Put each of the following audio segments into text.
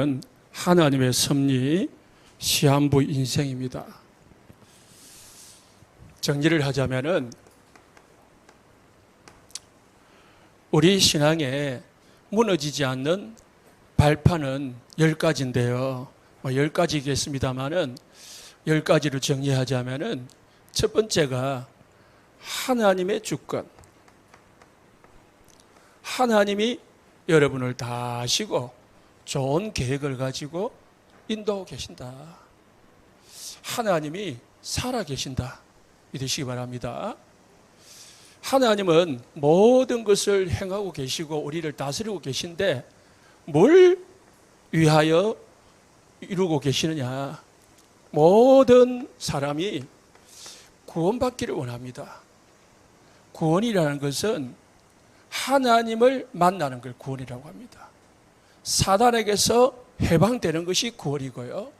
이루어가는 하나님의 섭리, 시한부 인생입니다. 정리를 하자면은 우리 신앙에 무너지지 않는 발판은 10가지인데요. 10가지겠습니다만은 10가지를 정리하자면은 첫 번째가 하나님의 주권. 하나님이 여러분을 다 아시고 좋은 계획을 가지고 인도하고 계신다. 하나님이 살아계신다. 믿으시기 바랍니다. 하나님은 모든 것을 행하고 계시고 우리를 다스리고 계신데 뭘 위하여 이루고 계시느냐? 모든 사람이 구원받기를 원합니다. 구원이라는 것은 하나님을 만나는 걸 구원이라고 합니다. 사단에게서 해방되는 것이 구원이고요.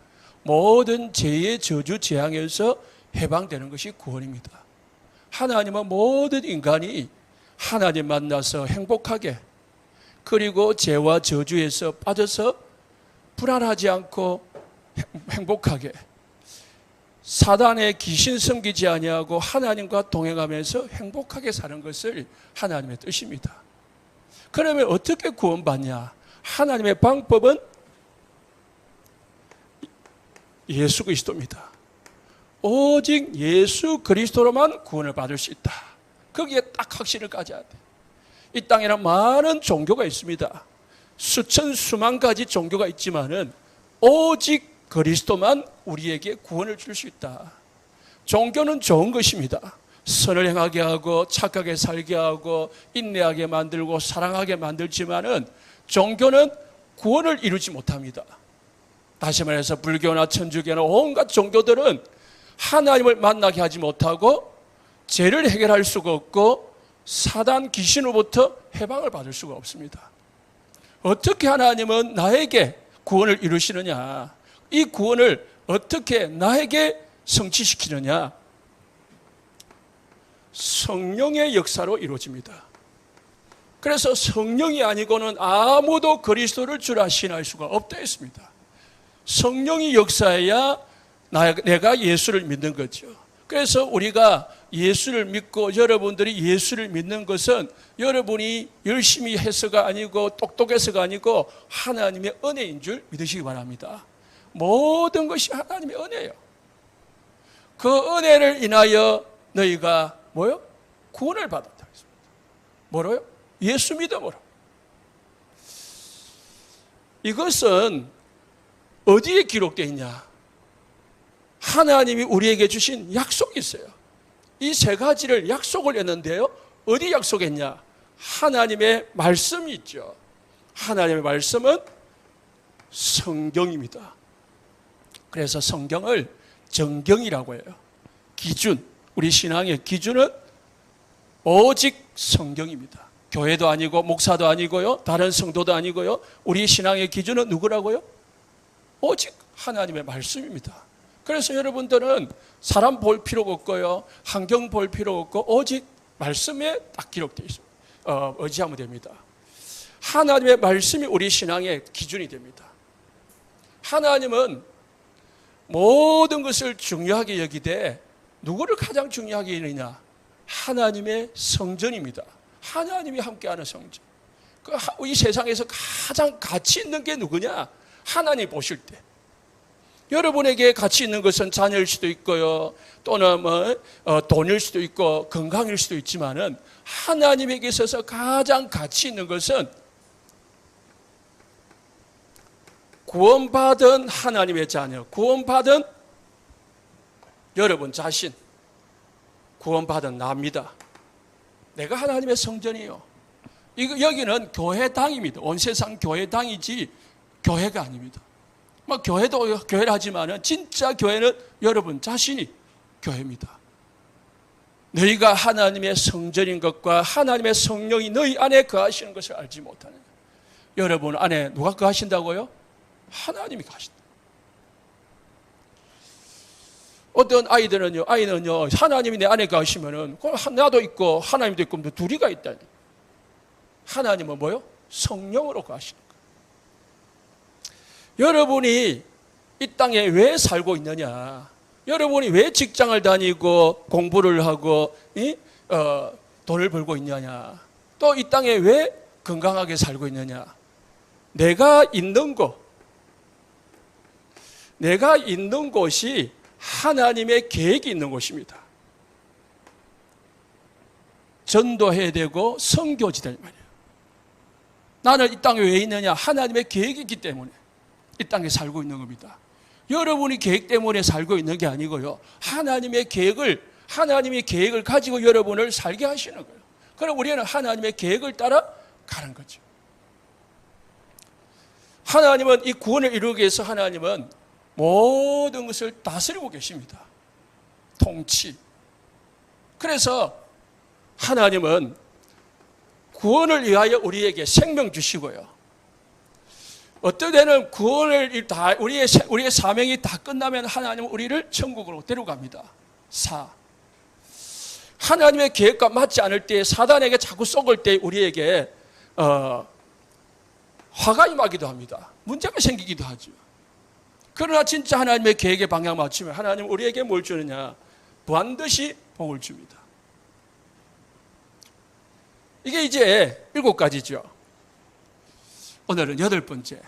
모든 죄의 저주 재앙에서 해방되는 것이 구원입니다. 하나님은 모든 인간이 하나님 만나서 행복하게, 그리고 죄와 저주에서 빠져서 불안하지 않고 행복하게, 사단의 귀신 섬기지 아니하고 하나님과 동행하면서 행복하게 사는 것을 하나님의 뜻입니다. 그러면 어떻게 구원받냐? 하나님의 방법은 예수 그리스도입니다. 오직 예수 그리스도로만 구원을 받을 수 있다. 거기에 딱 확신을 가져야 돼. 이 땅에는 많은 종교가 있습니다. 수천 수만 가지 종교가 있지만은 오직 그리스도만 우리에게 구원을 줄 수 있다. 종교는 좋은 것입니다. 선을 행하게 하고 착하게 살게 하고 인내하게 만들고 사랑하게 만들지만은 종교는 구원을 이루지 못합니다. 다시 말해서 불교나 천주교나 온갖 종교들은 하나님을 만나게 하지 못하고 죄를 해결할 수가 없고 사단 귀신으로부터 해방을 받을 수가 없습니다. 어떻게 하나님은 나에게 구원을 이루시느냐? 이 구원을 어떻게 나에게 성취시키느냐? 성령의 역사로 이루어집니다. 그래서 성령이 아니고는 아무도 그리스도를 주라 신할 수가 없다 했습니다. 성령이 역사해야 내가 예수를 믿는 거죠. 그래서 우리가 예수를 믿고 여러분들이 예수를 믿는 것은 여러분이 열심히 해서가 아니고 똑똑해서가 아니고 하나님의 은혜인 줄 믿으시기 바랍니다. 모든 것이 하나님의 은혜예요. 그 은혜를 인하여 너희가 뭐요? 구원을 받았다. 뭐로요? 예수 믿음으로. 이것은 어디에 기록되어 있냐? 하나님이 우리에게 주신 약속이 있어요. 이 세 가지를 약속을 했는데요. 어디 약속했냐? 하나님의 말씀이 있죠. 하나님의 말씀은 성경입니다. 그래서 성경을 정경이라고 해요. 기준, 우리 신앙의 기준은 오직 성경입니다. 교회도 아니고 목사도 아니고요. 다른 성도도 아니고요. 우리 신앙의 기준은 누구라고요? 오직 하나님의 말씀입니다. 그래서 여러분들은 사람 볼 필요가 없고요. 환경 볼 필요 없고 오직 말씀에 딱 기록되어 있습니다. 의지하면 됩니다. 하나님의 말씀이 우리 신앙의 기준이 됩니다. 하나님은 모든 것을 중요하게 여기되 누구를 가장 중요하게 여기느냐? 하나님의 성전입니다. 하나님이 함께하는 성전. 이 세상에서 가장 가치 있는 게 누구냐? 하나님 보실 때. 여러분에게 가치 있는 것은 자녀일 수도 있고요. 또는 돈일 수도 있고 건강일 수도 있지만은 하나님에게 있어서 가장 가치 있는 것은 구원받은 하나님의 자녀, 구원받은 여러분 자신, 구원받은 나입니다. 내가 하나님의 성전이요. 여기는 교회당입니다. 온 세상 교회당이지 교회가 아닙니다. 교회도 교회를 하지만은 진짜 교회는 여러분 자신이 교회입니다. 너희가 하나님의 성전인 것과 하나님의 성령이 너희 안에 거하시는 것을 알지 못하느냐. 여러분 안에 누가 거하신다고요? 하나님이 거하신다. 어떤 아이는요, 하나님이 내 안에 거하시면은 나도 있고 하나님도 있고 둘이가 있다니. 하나님은 뭐요? 성령으로 거하시는 거예요. 여러분이 이 땅에 왜 살고 있느냐? 여러분이 왜 직장을 다니고 공부를 하고 돈을 벌고 있느냐? 또 이 땅에 왜 건강하게 살고 있느냐? 내가 있는 곳이 하나님의 계획이 있는 곳입니다. 전도해야 되고 선교지다 이 말이에요. 나는 이 땅에 왜 있느냐? 하나님의 계획이 있기 때문에 이 땅에 살고 있는 겁니다. 여러분이 계획 때문에 살고 있는 게 아니고요. 하나님이 계획을 가지고 여러분을 살게 하시는 거예요. 그럼 우리는 하나님의 계획을 따라 가는 거죠. 하나님은 이 구원을 이루기 위해서 하나님은 모든 것을 다스리고 계십니다. 통치. 그래서 하나님은 구원을 위하여 우리에게 생명 주시고요. 어떨 때는 구원을 다 우리의 사명이 다 끝나면 하나님은 우리를 천국으로 데려갑니다. 하나님의 계획과 맞지 않을 때 사단에게 자꾸 속을 때 우리에게 화가 임하기도 합니다. 문제가 생기기도 하죠. 그러나 진짜 하나님의 계획에 방향 맞추면 하나님은 우리에게 뭘 주느냐? 반드시 복을 줍니다. 이게 이제 7가지죠. 오늘은 8번째.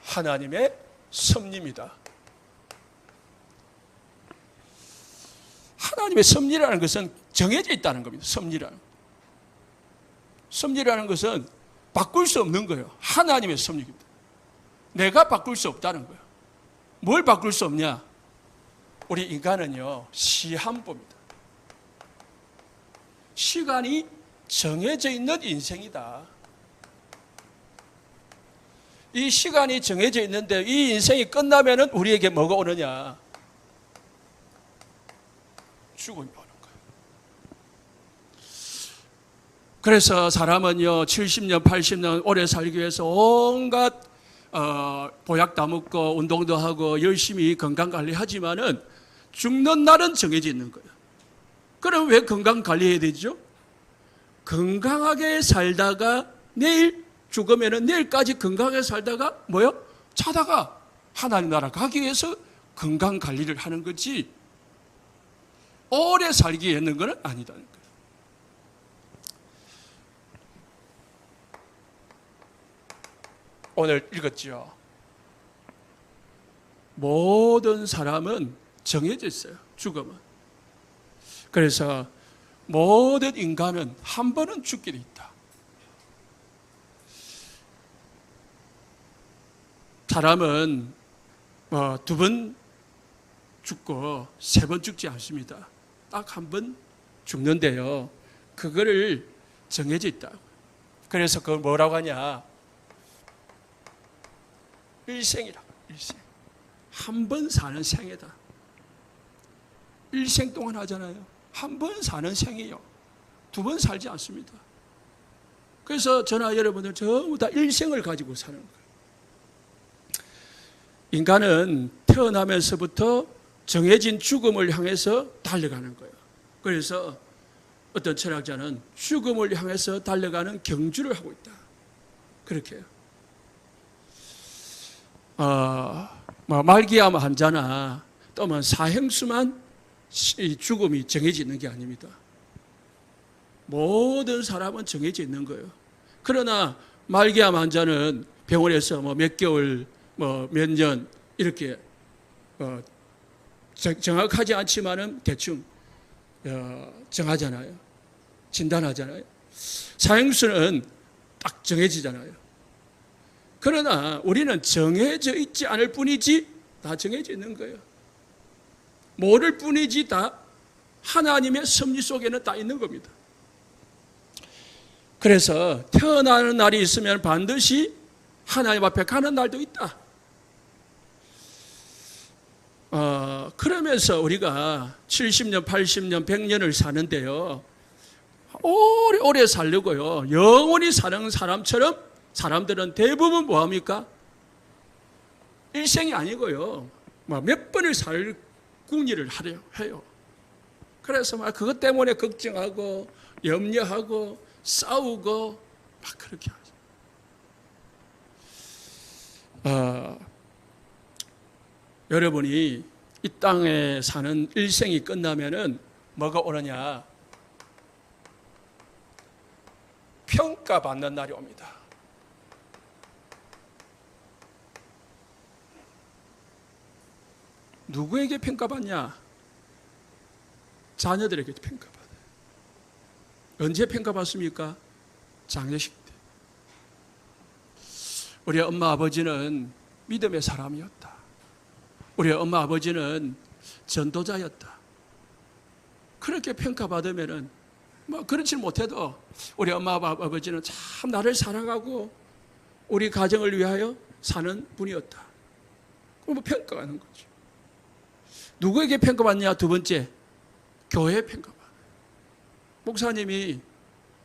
하나님의 섭리입니다. 하나님의 섭리라는 것은 정해져 있다는 겁니다. 섭리라는 것은 바꿀 수 없는 거예요. 하나님의 섭리입니다. 내가 바꿀 수 없다는 거예요. 뭘 바꿀 수 없냐? 우리 인간은요, 시한부입니다. 시간이 정해져 있는 인생이다. 이 시간이 정해져 있는데 이 인생이 끝나면은 우리에게 뭐가 오느냐? 죽음이 오는 거예요. 그래서 사람은요, 70년, 80년 오래 살기 위해서 온갖 보약 다 먹고 운동도 하고 열심히 건강관리하지만은 죽는 날은 정해져 있는 거예요. 그럼 왜 건강관리해야 되죠? 건강하게 살다가 내일 죽으면은 내일까지 건강하게 살다가 뭐요? 자다가 하나님 나라 가기 위해서 건강관리를 하는 거지 오래 살기 위해는 건 아니다는 거예요. 오늘 읽었죠. 모든 사람은 정해져 있어요. 죽음은. 그래서 모든 인간은 한 번은 죽게 돼 있다. 사람은 2번 죽고 3번 죽지 않습니다. 딱 한 번 죽는데요. 그거를 정해져 있다. 그래서 그걸 뭐라고 하냐? 일생이라. 일생. 한 번 사는 생애다. 일생 동안 하잖아요. 한 번 사는 생이에요. 2번 살지 않습니다. 그래서 저나 여러분들 전부 다 일생을 가지고 사는 거예요. 인간은 태어나면서부터 정해진 죽음을 향해서 달려가는 거예요. 그래서 어떤 철학자는 죽음을 향해서 달려가는 경주를 하고 있다. 그렇게 해요. 말기암 환자나 또 사형수만 죽음이 정해져 있는 게 아닙니다. 모든 사람은 정해져 있는 거예요. 그러나 말기암 환자는 병원에서 몇 개월, 몇 년 이렇게 정확하지 않지만은 대충 정하잖아요. 진단하잖아요. 사형수는 딱 정해지잖아요. 그러나 우리는 정해져 있지 않을 뿐이지 다 정해져 있는 거예요. 모를 뿐이지 다 하나님의 섭리 속에는 다 있는 겁니다. 그래서 태어나는 날이 있으면 반드시 하나님 앞에 가는 날도 있다. 그러면서 우리가 70년, 80년, 100년을 사는데요. 오래오래 살려고요. 영원히 사는 사람처럼 사람들은 대부분 뭐합니까? 일생이 아니고요. 몇 번을 살 궁리를 하려 해요. 그래서 그것 때문에 걱정하고 염려하고 싸우고 막 그렇게 하죠. 여러분이 이 땅에 사는 일생이 끝나면은 뭐가 오느냐? 평가받는 날이 옵니다. 누구에게 평가받냐? 자녀들에게 평가받아요. 언제 평가받습니까? 장례식 때. 우리 엄마 아버지는 믿음의 사람이었다. 우리 엄마 아버지는 전도자였다. 그렇게 평가받으면은 뭐 그렇지 못해도 우리 엄마 아버지는 참 나를 사랑하고 우리 가정을 위하여 사는 분이었다. 그럼 뭐 평가하는 거죠. 누구에게 평가받냐? 두 번째, 교회에 평가받아요. 목사님이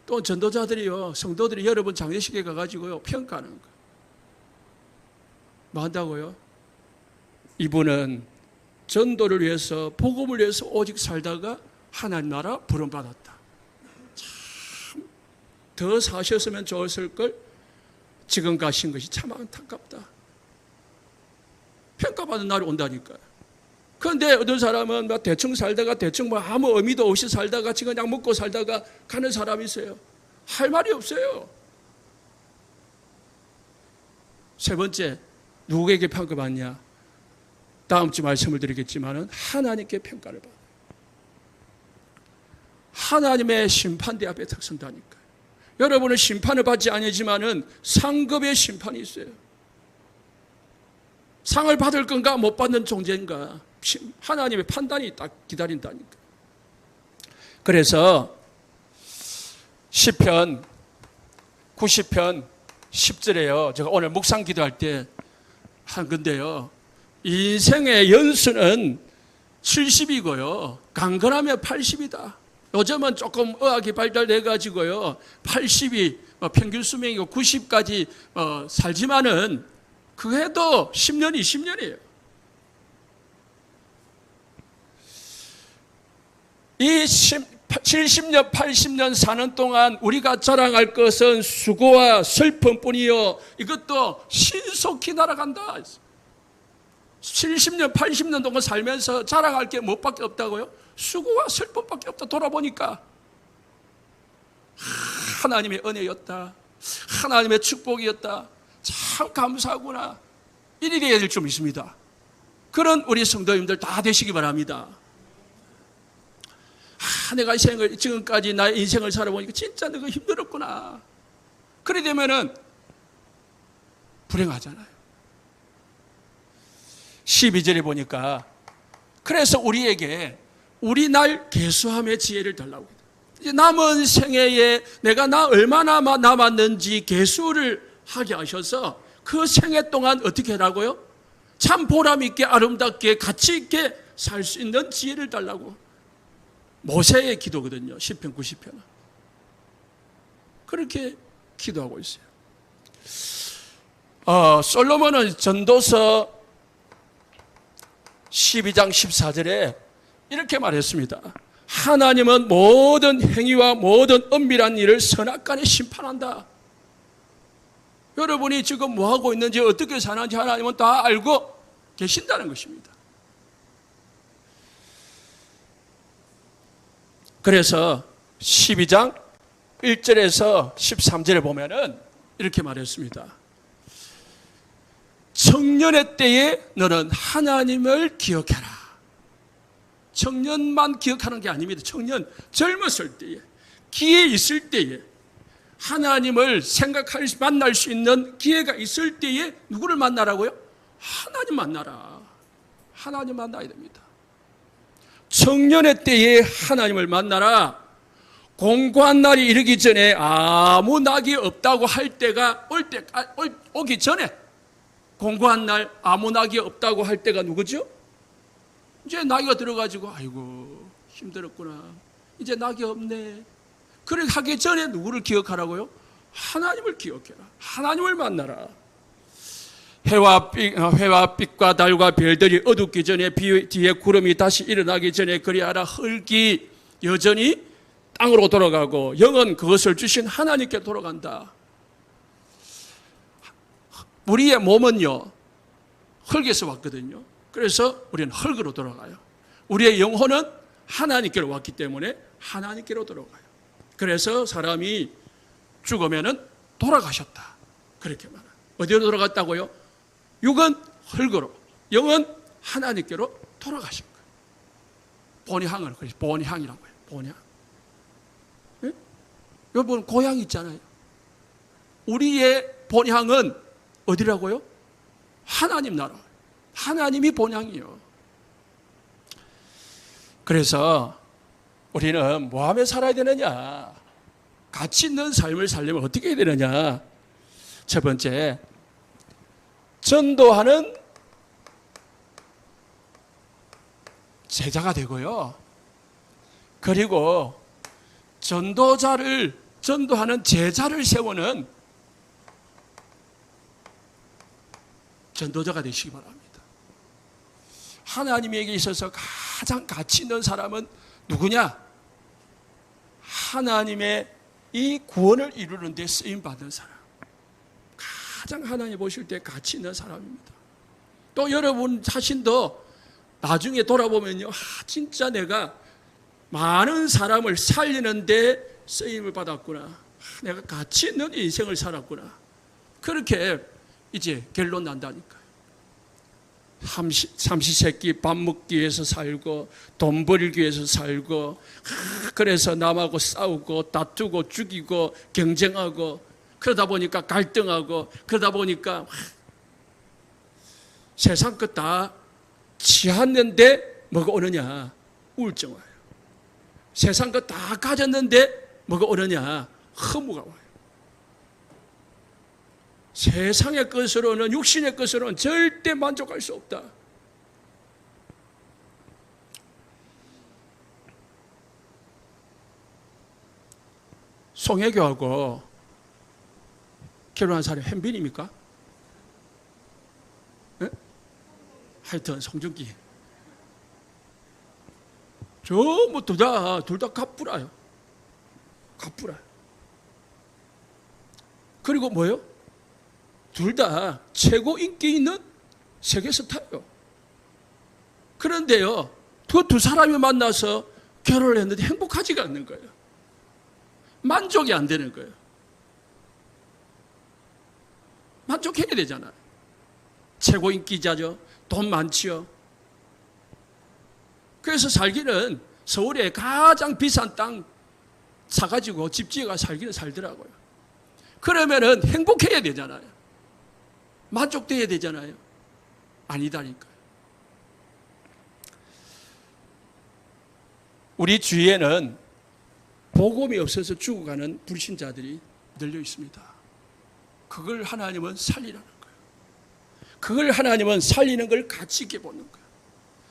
또 전도자들이요, 성도들이 여러분 장례식에 가가지고요 평가하는 거예요. 뭐 한다고요? 이분은 전도를 위해서, 복음을 위해서 오직 살다가 하나님 나라 부름받았다. 참 더 사셨으면 좋았을 걸 지금 가신 것이 참 안타깝다. 평가받는 날이 온다니까요. 그런데 어떤 사람은 막 대충 살다가 대충 뭐 아무 의미도 없이 살다가 지금 그냥 먹고 살다가 가는 사람이 있어요. 할 말이 없어요. 세 번째, 누구에게 평가받냐? 다음 주 말씀을 드리겠지만은 하나님께 평가를 받아요. 하나님의 심판대 앞에 탁 선다니까요. 여러분은 심판을 받지 아니지만은 상급의 심판이 있어요. 상을 받을 건가 못 받는 존재인가 하나님의 판단이 딱 기다린다니까. 그래서 시편 90편 10절에요. 제가 오늘 묵상 기도할 때 한 건데요. 인생의 연수는 70이고요. 강건하면 80이다. 요즘은 조금 의학이 발달돼 가지고요. 80이 평균 수명이고 90까지 살지만은 그래도 10년, 20년이에요. 이 70년, 80년 사는 동안 우리가 자랑할 것은 수고와 슬픔뿐이요. 이것도 신속히 날아간다. 70년, 80년 동안 살면서 자랑할 게 무엇밖에 없다고요? 수고와 슬픔밖에 없다. 돌아보니까 하나님의 은혜였다. 하나님의 축복이었다. 참 감사하구나. 이렇게 해야 될 좀 있습니다. 그런 우리 성도님들 다 되시기 바랍니다. 내가 지금까지 나의 인생을 살아보니까 진짜 내가 힘들었구나. 그래 되면은 불행하잖아요. 12절에 보니까 그래서 우리에게 우리 날 계수함의 지혜를 달라고 해요. 남은 생애에 내가 얼마나 남았는지 계수를 하게 하셔서 그 생애 동안 어떻게 하라고요? 참 보람 있게 아름답게 가치 있게 살 수 있는 지혜를 달라고. 모세의 기도거든요. 시편 90편은. 그렇게 기도하고 있어요. 솔로몬은 전도서 12장 14절에 이렇게 말했습니다. 하나님은 모든 행위와 모든 은밀한 일을 선악간에 심판한다. 여러분이 지금 뭐하고 있는지 어떻게 사는지 하나님은 다 알고 계신다는 것입니다. 그래서 12장 1절에서 13절에 보면은 이렇게 말했습니다. 청년의 때에 너는 하나님을 기억해라. 청년만 기억하는 게 아닙니다. 청년, 젊었을 때에, 기회 있을 때에, 하나님을 만날 수 있는 기회가 있을 때에 누구를 만나라고요? 하나님 만나라. 하나님 만나야 됩니다. 청년의 때에 하나님을 만나라. 공고한 날이 이르기 전에 아무 낙이 없다고 할 때가 오기 전에, 공고한 날 아무 낙이 없다고 할 때가 누구죠? 이제 나이가 들어가지고 아이고 힘들었구나. 이제 낙이 없네. 그렇게 하기 전에 누구를 기억하라고요? 하나님을 기억해라. 하나님을 만나라. 해와 빛과 달과 별들이 어둡기 전에 뒤에 구름이 다시 일어나기 전에 그리하라. 흙이 여전히 땅으로 돌아가고 영은 그것을 주신 하나님께 돌아간다. 우리의 몸은요, 흙에서 왔거든요. 그래서 우리는 흙으로 돌아가요. 우리의 영혼은 하나님께로 왔기 때문에 하나님께로 돌아가요. 그래서 사람이 죽으면은 돌아가셨다. 그렇게 말해요. 어디로 돌아갔다고요? 육은 흙으로, 영은 하나님께로 돌아가신 거예요. 본향을, 그래서 본향이라고 해요. 본향. 네? 여러분, 고향 있잖아요. 우리의 본향은 어디라고요? 하나님 나라. 하나님이 본향이요. 그래서 우리는 뭐 하며 살아야 되느냐? 가치 있는 삶을 살려면 어떻게 해야 되느냐? 첫 번째, 전도하는 제자가 되고요. 그리고 전도하는 제자를 세우는 전도자가 되시기 바랍니다. 하나님에게 있어서 가장 가치 있는 사람은 누구냐? 하나님의 이 구원을 이루는 데 쓰임받은 사람. 가장 하나님 보실 때 가치 있는 사람입니다. 또 여러분 자신도 나중에 돌아보면요, 진짜 내가 많은 사람을 살리는데 쓰임을 받았구나. 내가 가치 있는 인생을 살았구나. 그렇게 이제 결론 난다니까요. 삼시세끼 밥 먹기 위해서 살고 돈 벌기 위해서 살고, 그래서 남하고 싸우고 다투고 죽이고 경쟁하고, 그러다 보니까 갈등하고, 그러다 보니까 세상 것 다 취했는데 뭐가 오느냐? 우울증 와요. 세상 것 다 가졌는데 뭐가 오느냐? 허무가 와요. 세상의 것으로는, 육신의 것으로는 절대 만족할 수 없다. 송혜교하고 결혼한 사람이 현빈입니까? 네? 하여튼 송중기. 전부 둘 다 갑부라요. 갑부라요. 그리고 뭐예요? 둘 다 최고 인기 있는 세계 스타예요. 그런데요, 그 두 사람이 만나서 결혼을 했는데 행복하지가 않는 거예요. 만족이 안 되는 거예요. 만족해야 되잖아요. 최고 인기자죠. 돈 많지요. 그래서 살기는 서울에 가장 비싼 땅 사가지고 집 지어가 살기는 살더라고요. 그러면은 행복해야 되잖아요. 만족돼야 되잖아요. 아니다니까요. 우리 주위에는 복음이 없어서 죽어가는 불신자들이 늘려 있습니다. 그걸 하나님은 살리라는 거예요. 그걸 하나님은 살리는 걸 가치 있게 보는 거예요.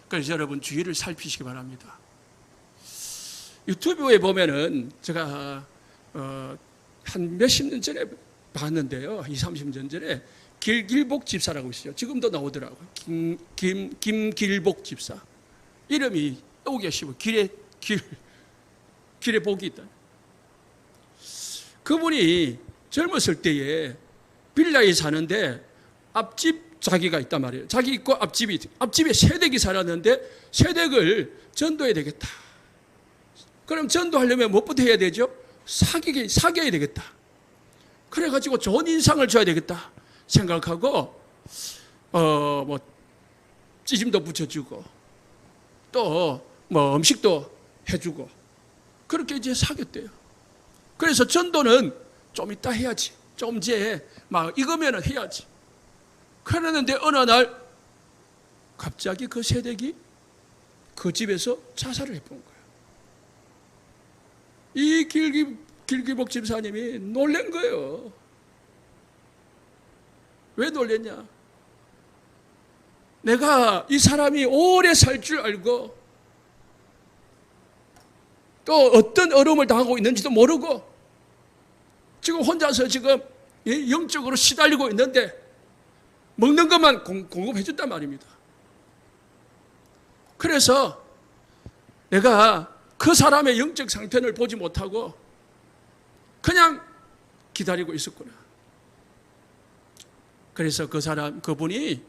그래서 여러분 주위를 살피시기 바랍니다. 유튜브에 보면은 제가 한 몇십 년 전에 봤는데요. 20, 30년 전에 길복 집사라고 있어요. 지금도 나오더라고요. 김길복 집사. 이름이 오게 쉬워. 길에 복이 있다. 그분이 젊었을 때에 빌라에 사는데 앞집 자기가 있단 말이에요. 자기 있고 앞집에 새댁이 살았는데 새댁을 전도해야 되겠다. 그럼 전도하려면 무엇부터 해야 되죠? 사귀어야 되겠다. 그래가지고 좋은 인상을 줘야 되겠다 생각하고 뭐 찌짐도 붙여주고 또 뭐 음식도 해주고 그렇게 이제 사귀었대요. 그래서 전도는 좀 이따 해야지. 좀 이제 막 익으면은 해야지. 그러는데 어느 날 갑자기 그 새댁이 그 집에서 자살을 해본 거예요. 이 길기복 집사님이 놀란 거예요. 왜 놀랬냐? 내가 이 사람이 오래 살 줄 알고 또 어떤 어려움을 당하고 있는지도 모르고 지금 혼자서 지금 영적으로 시달리고 있는데 먹는 것만 공급해 줬단 말입니다. 그래서 내가 그 사람의 영적 상태를 보지 못하고 그냥 기다리고 있었구나. 그래서 그분이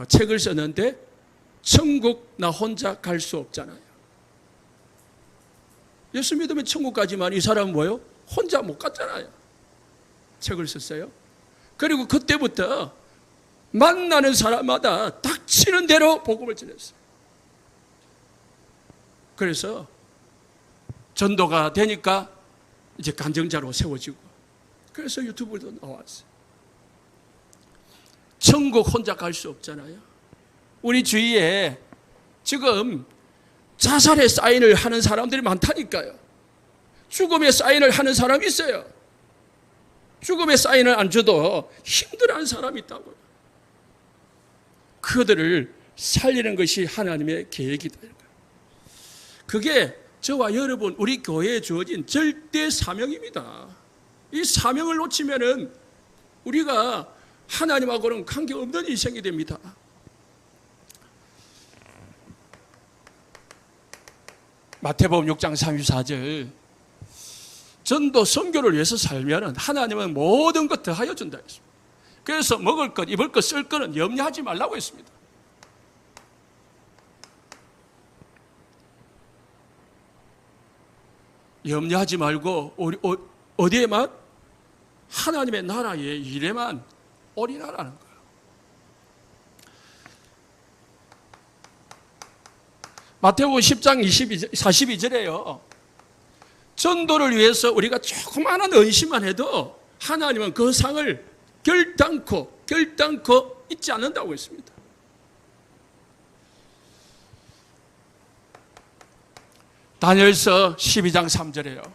책을 썼는데 천국 나 혼자 갈 수 없잖아요. 예수 믿으면 천국 가지만 이 사람은 뭐요? 혼자 못 갔잖아요. 책을 썼어요. 그리고 그때부터 만나는 사람마다 닥치는 대로 복음을 전했어요. 그래서 전도가 되니까 이제 간증자로 세워지고, 그래서 유튜브도 나왔어요. 천국 혼자 갈 수 없잖아요. 우리 주위에 지금 자살의 사인을 하는 사람들이 많다니까요. 죽음의 사인을 하는 사람이 있어요. 죽음의 사인을 안 줘도 힘들어하는 사람이 있다고요. 그들을 살리는 것이 하나님의 계획이다. 그게 저와 여러분, 우리 교회에 주어진 절대 사명입니다. 이 사명을 놓치면은 우리가 하나님하고는 관계없는 인생이 됩니다. 마태복음 6장 34절, 전도 선교를 위해서 살면 하나님은 모든 것 더하여 준다 했습니다. 그래서 먹을 것, 입을 것, 쓸 것은 염려하지 말라고 했습니다. 염려하지 말고 어디에만? 하나님의 나라의 일에만 올인하라는 거예요. 마태복음 10장 42절에요. 전도를 위해서 우리가 조그마한 헌신만 해도 하나님은 그 상을 결단코 잊지 않는다고 했습니다. 다니엘서 12장 3절에요.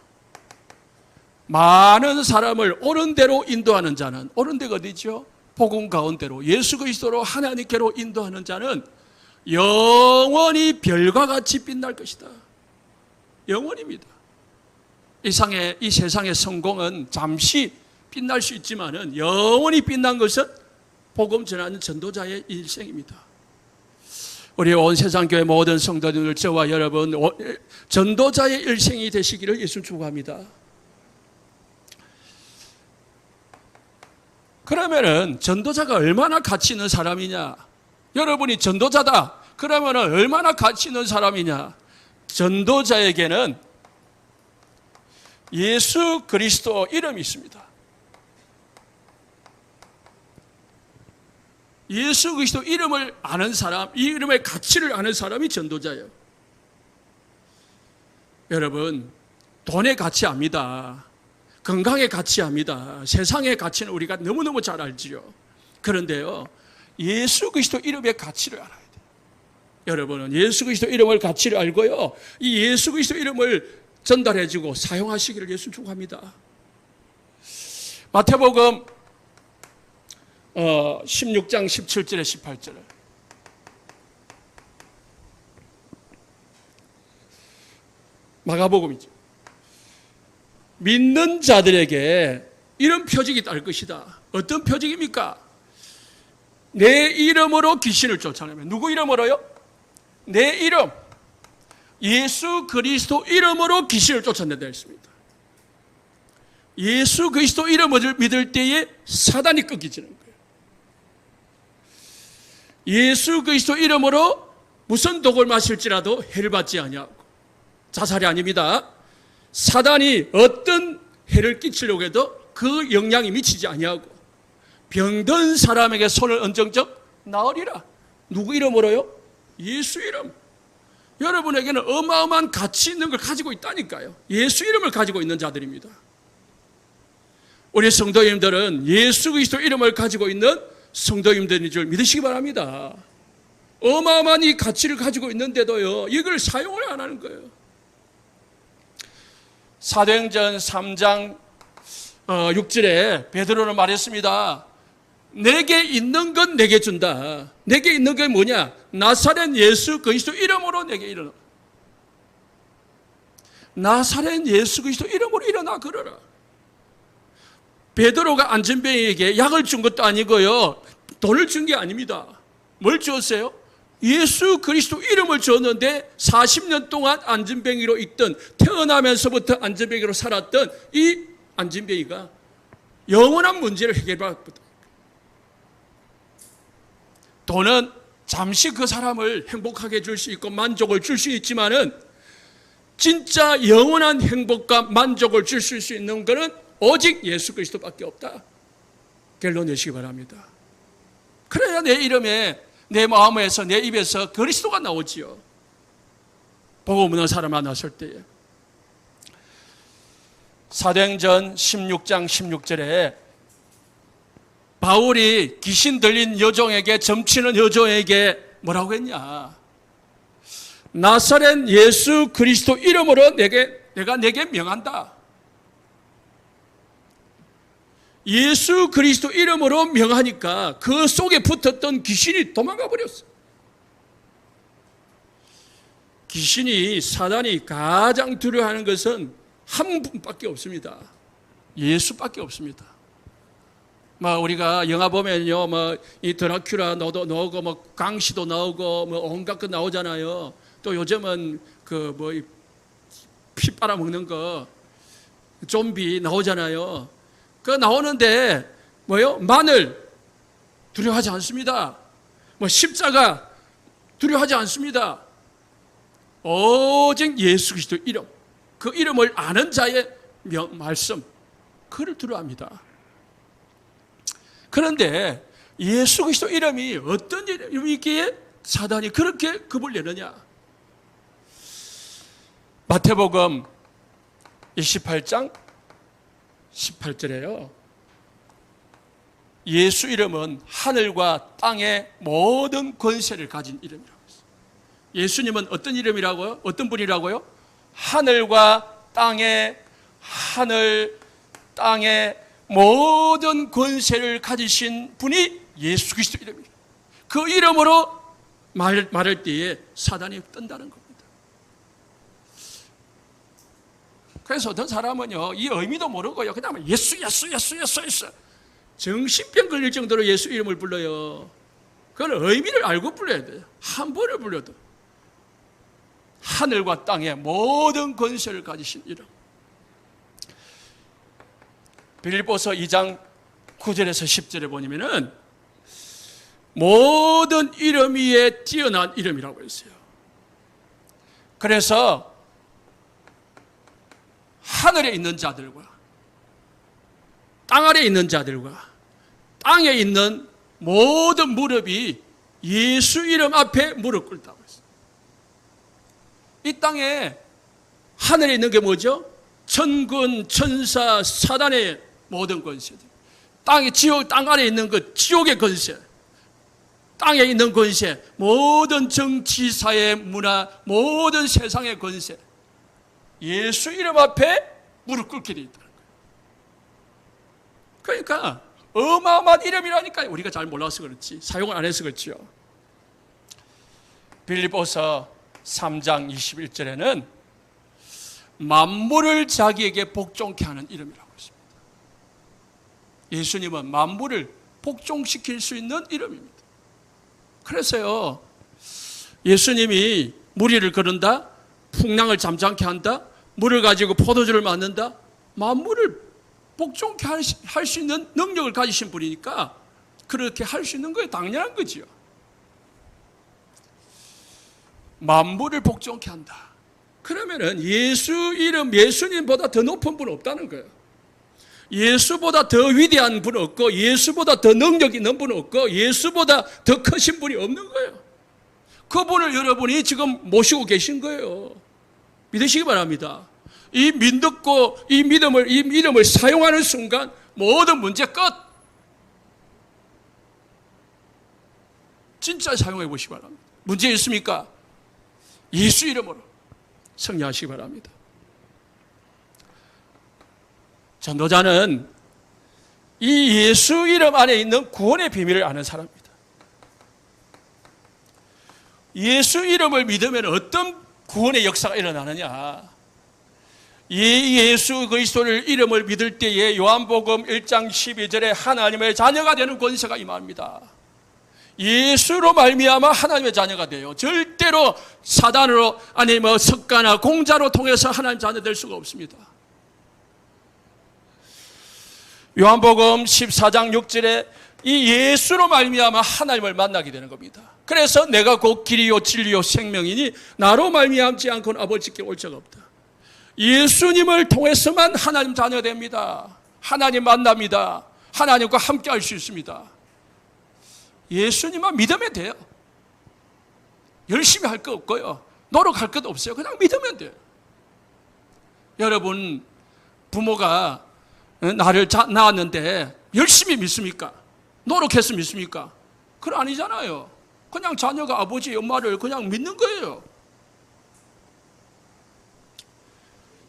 많은 사람을 옳은 대로 인도하는 자는, 옳은 데가 어디죠? 복음 가운데로 예수 그리스도로 하나님께로 인도하는 자는 영원히 별과 같이 빛날 것이다. 영원입니다. 이 세상의 성공은 잠시 빛날 수 있지만은 영원히 빛난 것은 복음 전하는 전도자의 일생입니다. 우리 온 세상 교회 모든 성도들, 저와 여러분 전도자의 일생이 되시기를 예수 축복합니다. 그러면은 전도자가 얼마나 가치 있는 사람이냐? 여러분이 전도자다. 그러면 얼마나 가치 있는 사람이냐? 전도자에게는 예수 그리스도 이름이 있습니다. 예수 그리스도 이름을 아는 사람, 이 이름의 가치를 아는 사람이 전도자예요. 여러분, 돈의 가치 압니다. 건강의 가치 압니다. 세상의 가치는 우리가 너무너무 잘 알지요. 그런데요, 예수 그리스도 이름의 가치를 알아야 돼요. 여러분은 예수 그리스도 이름을 가치를 알고요, 이 예수 그리스도 이름을 전달해주고 사용하시기를 예수 축복합니다. 마태복음 16장 17절에 18절에 마가복음이죠. 믿는 자들에게 이런 표적이 딸 것이다. 어떤 표적입니까? 내 이름으로 귀신을 쫓아내면. 누구 이름으로요? 내 이름, 예수 그리스도 이름으로 귀신을 쫓아낸다 했습니다. 예수 그리스도 이름을 믿을 때에 사단이 꺾이지는 거예요. 예수 그리스도 이름으로 무슨 독을 마실지라도 해를 받지 아니하고, 자살이 아닙니다. 사단이 어떤 해를 끼치려고 해도 그 영향이 미치지 아니하고, 병든 사람에게 손을 얹정적 나으리라. 누구 이름으로요? 예수 이름. 여러분에게는 어마어마한 가치 있는 걸 가지고 있다니까요. 예수 이름을 가지고 있는 자들입니다. 우리 성도님들은 예수 그리스도 이름을 가지고 있는 성도님들인 줄 믿으시기 바랍니다. 어마어마한 이 가치를 가지고 있는데도요, 이걸 사용을 안 하는 거예요. 사도행전 3장 6절에 베드로는 말했습니다. 내게 있는 건 내게 준다. 내게 있는 게 뭐냐? 나사렛 예수 그리스도 이름으로 내게 일어나. 나사렛 예수 그리스도 이름으로 일어나 걸어라. 베드로가 안전뱅이에게 약을 준 것도 아니고요, 돈을 준 게 아닙니다. 뭘 주었어요? 예수 그리스도 이름을 줬는데 40년 동안 안전뱅이로 있던, 태어나면서부터 안전뱅이로 살았던 이 안전뱅이가 영원한 문제를 해결받았다. 돈은 잠시 그 사람을 행복하게 해줄 수 있고 만족을 줄 수 있지만은 진짜 영원한 행복과 만족을 줄 수 있는 것은 오직 예수 그리스도밖에 없다. 결론 내시기 바랍니다. 그래야 내 이름에, 내 마음에서, 내 입에서 그리스도가 나오지요. 복음 없는 사람 만났을 때에. 사도행전 16장 16절에 바울이 귀신 들린 여종에게, 점치는 여종에게 뭐라고 했냐? 나사렛 예수 그리스도 이름으로 내가 내게 명한다. 예수 그리스도 이름으로 명하니까 그 속에 붙었던 귀신이 도망가 버렸어. 귀신이, 사단이 가장 두려워하는 것은 한 분밖에 없습니다. 예수밖에 없습니다. 우리가 영화 보면요, 이 드라큘라 나오고, 강시도 나오고, 온갖 거 나오잖아요. 또 요즘은 피 빨아먹는 거, 좀비 나오잖아요. 그 나오는데, 마늘 두려워하지 않습니다. 십자가 두려워하지 않습니다. 오직 예수 그리스도 이름, 그 이름을 아는 자의 말씀, 그를 두려워합니다. 그런데 예수 그리스도 이름이 어떤 이름이기에 사단이 그렇게 겁을 내느냐? 마태복음 28장 18절에요. 예수 이름은 하늘과 땅의 모든 권세를 가진 이름이라고 했어요. 예수님은 어떤 이름이라고요? 어떤 분이라고요? 하늘과 땅의 모든 권세를 가지신 분이 예수 그리스도 이름이에요. 그 이름으로 말할 때에 사단이 뜬다는 겁니다. 그래서 어떤 사람은요, 이 의미도 모르고요, 그냥 예수. 정신병 걸릴 정도로 예수 이름을 불러요. 그건 의미를 알고 불러야 돼요. 한 번을 불러도. 하늘과 땅의 모든 권세를 가지신 이름. 빌립보서 2장 9절에서 10절에 보면은 모든 이름 위에 뛰어난 이름이라고 했어요. 그래서 하늘에 있는 자들과 땅 아래에 있는 자들과 땅에 있는 모든 무릎이 예수 이름 앞에 무릎 꿇다고 했어요. 이 땅에 하늘에 있는 게 뭐죠? 천군, 천사, 사단의 모든 권세들. 땅 아래에 있는 것, 지옥의 권세. 땅에 있는 권세, 모든 정치, 사회, 문화, 모든 세상의 권세. 예수 이름 앞에 무릎 꿇게 되어 있다는 거예요. 그러니까 어마어마한 이름이라니까요. 우리가 잘 몰라서 그렇지, 사용을 안 해서 그렇지요. 빌립보서 3장 21절에는 만물을 자기에게 복종케 하는 이름이라고 했습니다. 예수님은 만물을 복종시킬 수 있는 이름입니다. 그래서요, 예수님이 무리를 거른다, 풍랑을 잠잠케 한다, 물을 가지고 포도주를 만든다, 만물을 복종케 할 수 있는 능력을 가지신 분이니까 그렇게 할 수 있는 거예요. 당연한 거지요. 만물을 복종케 한다. 그러면은 예수 이름, 예수님보다 더 높은 분 없다는 거예요. 예수보다 더 위대한 분 없고, 예수보다 더 능력 있는 분 없고, 예수보다 더 크신 분이 없는 거예요. 그분을 여러분이 지금 모시고 계신 거예요. 믿으시기 바랍니다. 이 믿음을 사용하는 순간 모든 문제 끝. 진짜 사용해 보시기 바랍니다. 문제 있습니까? 예수 이름으로 승리하시기 바랍니다. 전도자는 이 예수 이름 안에 있는 구원의 비밀을 아는 사람입니다. 예수 이름을 믿으면 어떤 구원의 역사가 일어나느냐? 이 예수 그리스도를 이름을 믿을 때에 요한복음 1장 12절에 하나님의 자녀가 되는 권세가 임합니다. 예수로 말미암아 하나님의 자녀가 돼요. 절대로 사단으로, 아니면 석가나 공자로 통해서 하나님 자녀 될 수가 없습니다. 요한복음 14장 6절에 이 예수로 말미암아 하나님을 만나게 되는 겁니다. 그래서 내가 곧 길이요 진리요 생명이니 나로 말미암지 않고는 아버지께 올 자가 없다. 예수님을 통해서만 하나님 자녀 됩니다. 하나님 만납니다. 하나님과 함께 할 수 있습니다. 예수님만 믿으면 돼요. 열심히 할 거 없고요. 노력할 것도 없어요. 그냥 믿으면 돼요. 여러분, 부모가 나를 낳았는데 열심히 믿습니까? 노력해서 믿습니까? 그건 아니잖아요. 그냥 자녀가 아버지, 엄마를 그냥 믿는 거예요.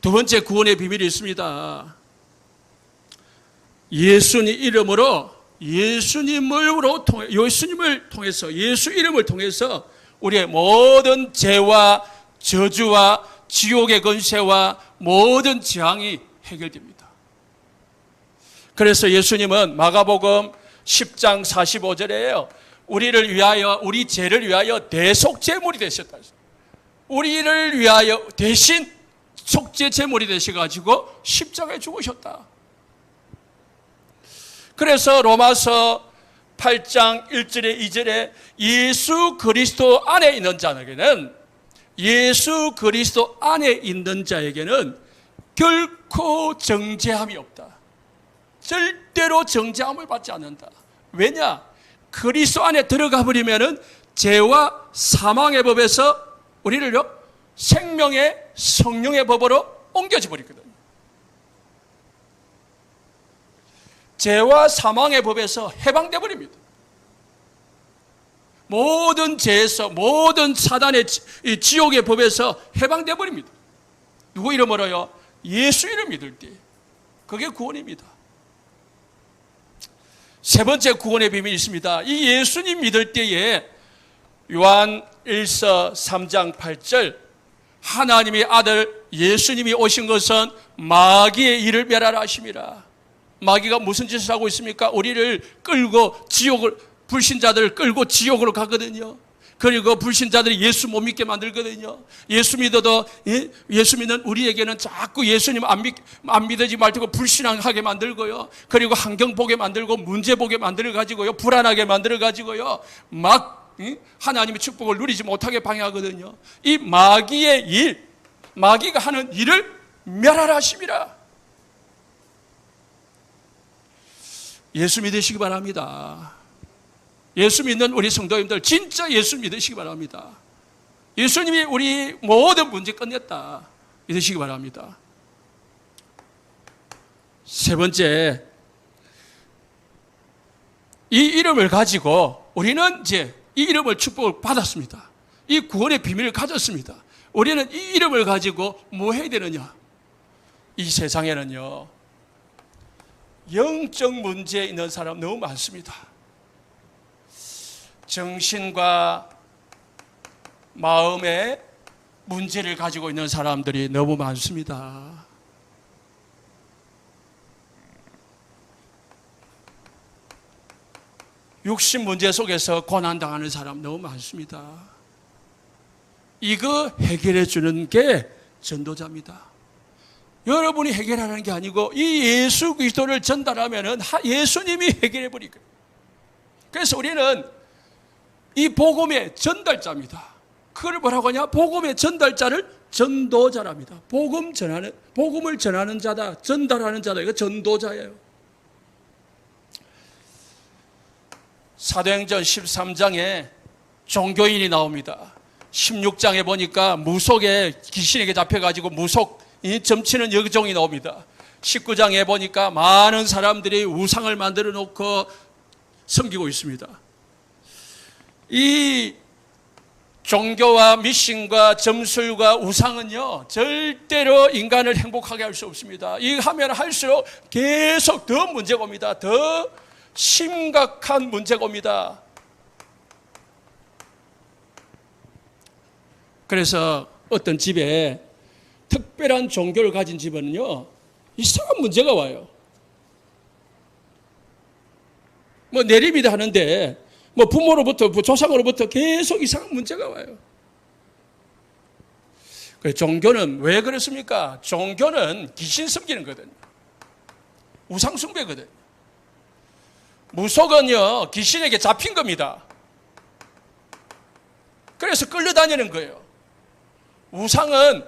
두 번째 구원의 비밀이 있습니다. 예수님 이름으로 예수님을 통해서 예수 이름을 통해서 우리의 모든 죄와 저주와 지옥의 권세와 모든 재앙이 해결됩니다. 그래서 예수님은 마가복음 10장 45절에요. 우리를 위하여, 우리 죄를 위하여 대속제물이 되셨다. 우리를 위하여 대신 속죄제물이 되셔가지고 십자가에 죽으셨다. 그래서 로마서 8장 1절에 2절에 예수 그리스도 안에 있는 자에게는, 예수 그리스도 안에 있는 자에게는 결코 정죄함이 없다. 절대로 정죄함을 받지 않는다. 왜냐? 그리스도 안에 들어가 버리면은 죄와 사망의 법에서 우리를요 생명의 성령의 법으로 옮겨져 버리거든요. 죄와 사망의 법에서 해방돼 버립니다. 모든 죄에서, 모든 사단의 지옥의 법에서 해방돼 버립니다. 누구 이름으로요? 예수 이름 믿을 때. 그게 구원입니다. 세 번째 구원의 비밀이 있습니다. 이 예수님 믿을 때에 요한 1서 3장 8절, 하나님의 아들 예수님이 오신 것은 마귀의 일을 멸하라 하심이라. 마귀가 무슨 짓을 하고 있습니까? 우리를 끌고 지옥을, 불신자들을 끌고 지옥으로 가거든요. 그리고 불신자들이 예수 못 믿게 만들거든요. 예수 믿어도, 예수 믿는 우리에게는 자꾸 예수님 안 믿지 말고 불신앙하게 만들고요. 그리고 환경 보게 만들고 문제 보게 만들어가지고요. 불안하게 만들어가지고요. 막 하나님의 축복을 누리지 못하게 방해하거든요. 이 마귀의 일, 마귀가 하는 일을 멸하라 하심이라. 예수 믿으시기 바랍니다. 예수 믿는 우리 성도님들 진짜 예수 믿으시기 바랍니다. 예수님이 우리 모든 문제 끝냈다 믿으시기 바랍니다. 세 번째, 이 이름을 가지고 우리는 이제 이 이름을 축복을 받았습니다. 이 구원의 비밀을 가졌습니다. 우리는 이 이름을 가지고 뭐 해야 되느냐? 이 세상에는요 영적 문제에 있는 사람 너무 많습니다. 정신과 마음의 문제를 가지고 있는 사람들이 너무 많습니다. 육신 문제 속에서 고난당하는 사람 너무 많습니다. 이거 해결해 주는 게 전도자입니다. 여러분이 해결하는 게 아니고 이 예수 그리스도를 전달하면은 예수님이 해결해 버리거든요. 그래서 우리는 이 복음의 전달자입니다. 그걸 뭐라고 하냐? 복음의 전달자를 전도자랍니다. 복음을 전하는 자다, 전달하는 자다. 이거 전도자예요. 사도행전 13장에 종교인이 나옵니다. 16장에 보니까 무속에 귀신에게 잡혀가지고 무속 점치는 여종이 나옵니다. 19장에 보니까 많은 사람들이 우상을 만들어 놓고 섬기고 있습니다. 이 종교와 미신과 점술과 우상은요 절대로 인간을 행복하게 할 수 없습니다. 이 하면 할수록 계속 더 문제가 옵니다. 더 심각한 문제가 옵니다. 그래서 어떤 집에 특별한 종교를 가진 집은요 이상한 문제가 와요. 뭐 내림이다 하는데 뭐 부모로부터 조상으로부터 계속 이상한 문제가 와요. 그래서 종교는 왜 그렇습니까? 종교는 귀신 섬기는 거거든요. 우상 숭배거든요. 무속은요, 귀신에게 잡힌 겁니다. 그래서 끌려다니는 거예요. 우상은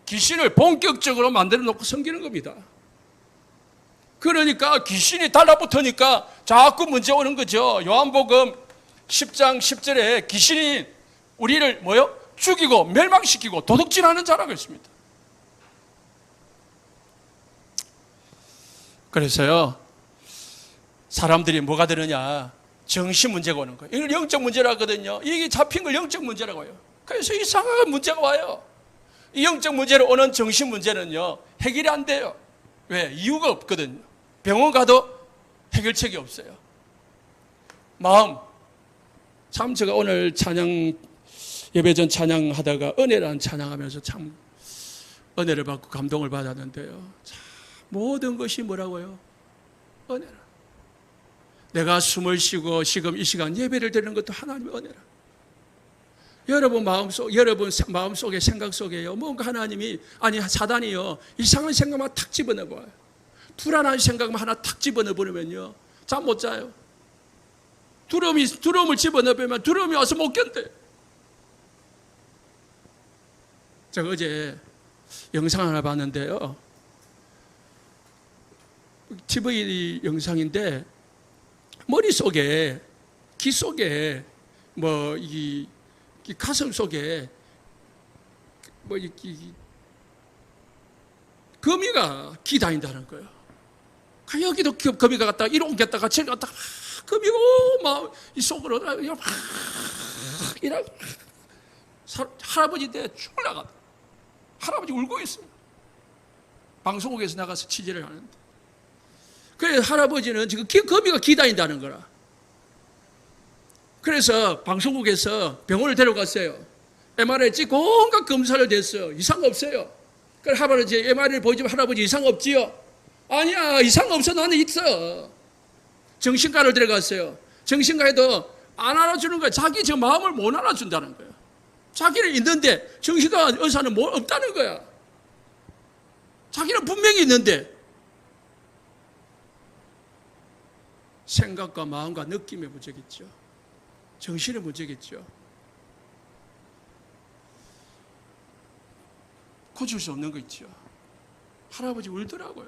귀신을 본격적으로 만들어 놓고 섬기는 겁니다. 그러니까 귀신이 달라붙으니까 자꾸 문제 오는 거죠. 요한복음 10장 10절에 귀신이 우리를 뭐요? 죽이고 멸망시키고 도둑질하는 자라고 했습니다. 그래서요, 사람들이 뭐가 되느냐? 정신 문제가 오는 거예요. 이걸 영적 문제라거든요. 이게 잡힌 걸 영적 문제라고 해요. 그래서 이상한 문제가 와요. 이 영적 문제로 오는 정신 문제는요, 해결이 안 돼요. 왜? 이유가 없거든요. 병원 가도 해결책이 없어요. 마음. 참 제가 오늘 찬양, 예배 전 찬양하다가 은혜라는 찬양하면서 참 은혜를 받고 감동을 받았는데요. 참 모든 것이 뭐라고요? 은혜라. 내가 숨을 쉬고 지금 이 시간 예배를 드리는 것도 하나님의 은혜라. 여러분 마음속에 생각 속에요, 뭔가 하나님이, 아니 사단이요, 이상한 생각만 탁 집어넣어봐요. 불안한 생각만 하나 탁 집어넣어버리면요, 잠 못 자요. 두려움을 집어넣으면 두려움이 와서 못 견뎌요. 제가 어제 영상 하나 봤는데요, TV 영상인데 머릿속에, 귀 속에, 이 가슴 속에 거미가 기다린다는 거예요. 여기도 거미가 갔다가 이리 옮겼다가 저리 갔다가 거미가 막 이 속으로 이러고 할아버지인데 죽으려고 할아버지 울고 있어요. 방송국에서 나가서 취재를 하는데, 그래서 할아버지는 지금 거미가 기다린다는 거라. 그래서 방송국에서 병원을 데려갔어요. MRI 찍고 온갖 검사를 됐어요. 이상 없어요. 그래서 할아버지 MRI를 보여주면 할아버지 이상 없지요? 아니야, 이상 없어, 나는 있어. 정신과를 데려갔어요. 정신과에도 안 알아주는 거야. 자기 저 마음을 못 알아준다는 거야. 자기는 있는데 정신과 의사는 뭐 없다는 거야. 자기는 분명히 있는데 생각과 마음과 느낌의 문제겠죠. 정신의 문제겠죠. 고칠 수 없는 거 있죠. 할아버지 울더라고요.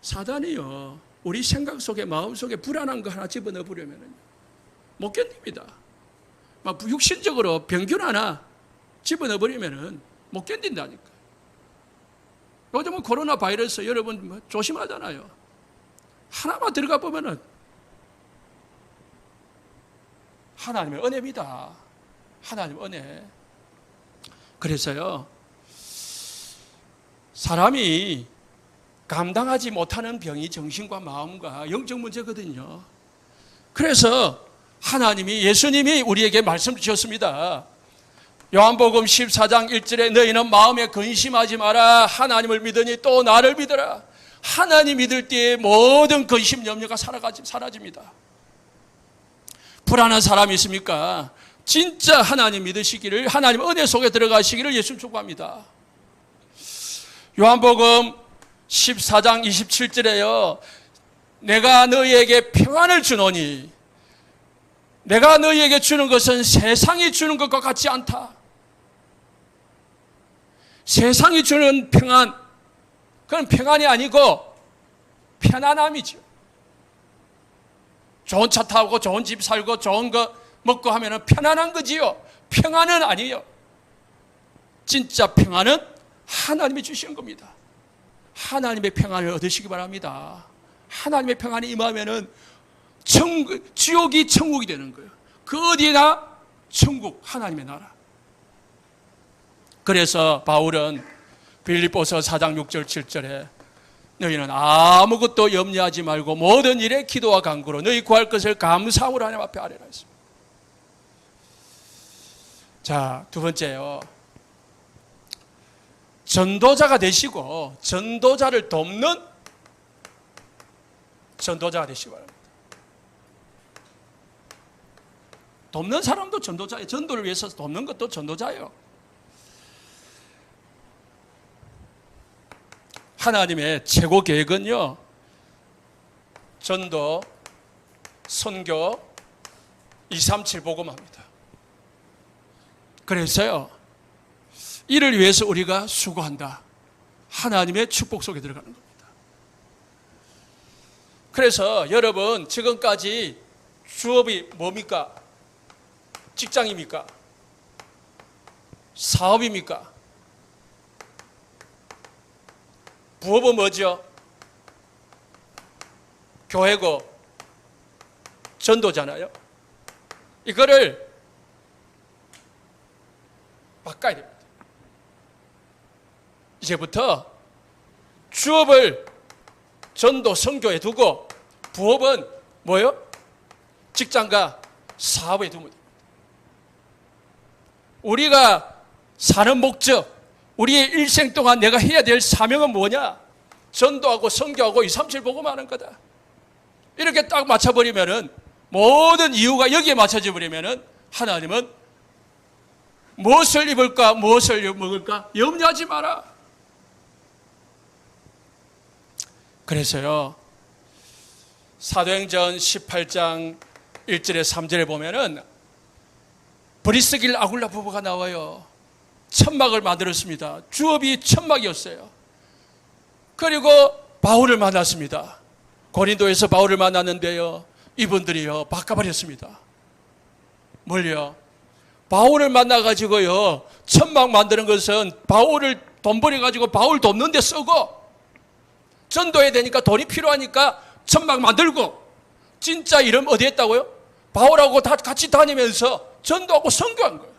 사단이요, 우리 생각 속에, 마음 속에 불안한 거 하나 집어넣어 보려면 못 견딥니다. 막 육신적으로 병균 하나 집어넣어 버리면 못 견딘다니까. 요즘은 코로나 바이러스 여러분 조심하잖아요. 하나만 들어가 보면은 하나님의 은혜입니다. 하나님의 은혜. 그래서요, 사람이 감당하지 못하는 병이 정신과 마음과 영적 문제거든요. 그래서 하나님이, 예수님이 우리에게 말씀 주셨습니다. 요한복음 14장 1절에 너희는 마음에 근심하지 마라. 하나님을 믿으니 또 나를 믿어라. 하나님 믿을 때에 모든 근심 염려가 사라집니다. 불안한 사람이 있습니까? 진짜 하나님 믿으시기를, 하나님 은혜 속에 들어가시기를 예수 축복합니다. 요한복음 14장 27절에요. 내가 너희에게 평안을 주노니 내가 너희에게 주는 것은 세상이 주는 것과 같지 않다. 세상이 주는 평안, 그건 평안이 아니고 편안함이죠. 좋은 차 타고 좋은 집 살고 좋은 거 먹고 하면 편안한 거지요. 평안은 아니에요. 진짜 평안은 하나님이 주시는 겁니다. 하나님의 평안을 얻으시기 바랍니다. 하나님의 평안이 임하면은 지옥이 천국이 되는 거예요. 그 어디나 천국, 하나님의 나라. 그래서 바울은 빌립보서 4장 6절 7절에 너희는 아무것도 염려하지 말고 모든 일에 기도와 간구로 너희 구할 것을 감사함으로 하나님 앞에 아뢰라 했습니다. 자, 두 번째요. 전도자가 되시고 전도자를 돕는 전도자가 되시기 바랍니다. 돕는 사람도 전도자예요. 전도를 위해서 돕는 것도 전도자예요. 하나님의 최고 계획은요, 전도, 선교, 237 복음합니다. 그래서요, 이를 위해서 우리가 수고한다. 하나님의 축복 속에 들어가는 겁니다. 그래서 여러분, 지금까지 주업이 뭡니까? 직장입니까? 사업입니까? 부업은 뭐죠? 교회고 전도잖아요. 이거를 바꿔야 됩니다. 이제부터 주업을 전도, 선교에 두고 부업은 뭐요? 직장과 사업에 두면 됩니다. 우리가 사는 목적, 우리의 일생 동안 내가 해야 될 사명은 뭐냐? 전도하고 선교하고 237 복음하는 거다. 이렇게 딱 맞춰버리면은, 모든 이유가 여기에 맞춰져 버리면은 하나님은 무엇을 입을까, 무엇을 먹을까 염려하지 마라. 그래서요, 사도행전 18장 1절에 3절에 보면은 브리스길 아굴라 부부가 나와요. 천막을 만들었습니다. 주업이 천막이었어요. 그리고 바울을 만났습니다. 고린도에서 바울을 만났는데요, 이분들이요 바꿔버렸습니다. 뭘요? 바울을 만나가지고요, 천막 만드는 것은 바울을 돈 벌여가지고 바울 돕는 데 쓰고, 전도해야 되니까 돈이 필요하니까 천막 만들고, 진짜 이름 어디 했다고요? 바울하고 다 같이 다니면서 전도하고 선교한 거예요.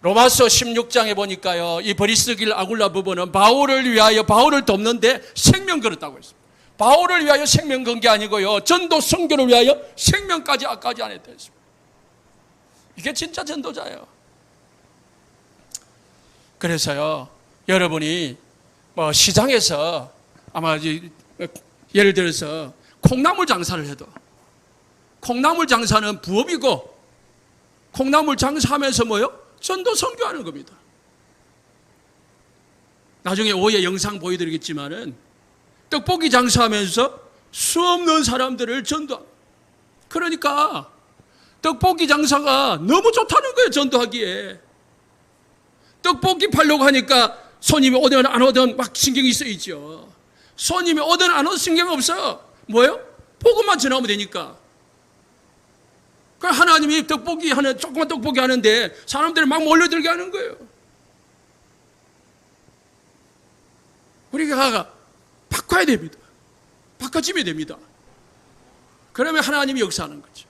로마서 16장에 보니까요, 이 브리스길 아굴라 부부는 바울을 위하여 바울을 돕는데 생명 걸었다고 했습니다. 바울을 위하여 생명 건 게 아니고요, 전도 선교를 위하여 생명까지 아까지 안 했다 했습니다. 이게 진짜 전도자예요. 그래서요, 여러분이 뭐 시장에서 아마 예를 들어서 콩나물 장사를 해도, 콩나물 장사는 부업이고, 콩나물 장사하면서 뭐요? 전도 선교하는 겁니다. 나중에 오후에 영상 보여드리겠지만은 떡볶이 장사하면서 수없는 사람들을 전도합니다. 그러니까 떡볶이 장사가 너무 좋다는 거예요, 전도하기에. 떡볶이 팔려고 하니까 손님이 오든 안 오든 막 신경이 쓰이죠. 손님이 오든 안 오든 신경 없어. 뭐예요? 복음만 전하면 되니까. 그러니까 하나님이 조그만 떡볶이 하는데 사람들이 막 몰려들게 하는 거예요. 우리가 바꿔야 됩니다. 바꿔지면 됩니다. 그러면 하나님이 역사하는 거죠.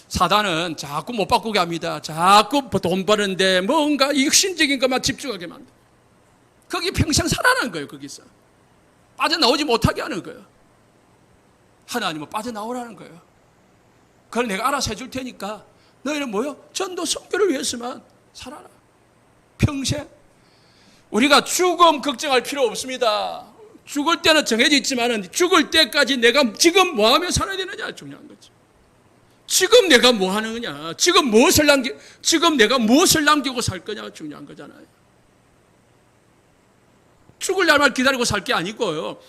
사단은 자꾸 못 바꾸게 합니다. 자꾸 돈 버는데 뭔가 육신적인 것만 집중하게 만들어요. 거기 평생 살아나는 거예요. 거기서 빠져나오지 못하게 하는 거예요. 하나님은 빠져나오라는 거예요. 그걸 내가 알아서 해줄 테니까 너희는 뭐요? 전도 선교를 위해서만 살아라. 평생. 우리가 죽음 걱정할 필요 없습니다. 죽을 때는 정해져 있지만 죽을 때까지 내가 지금 뭐 하며 살아야 되느냐 중요한 거죠. 지금 내가 뭐 하느냐, 지금 내가 무엇을 남기고 살 거냐가 중요한 거잖아요. 죽을 날만 기다리고 살 게 아니고요,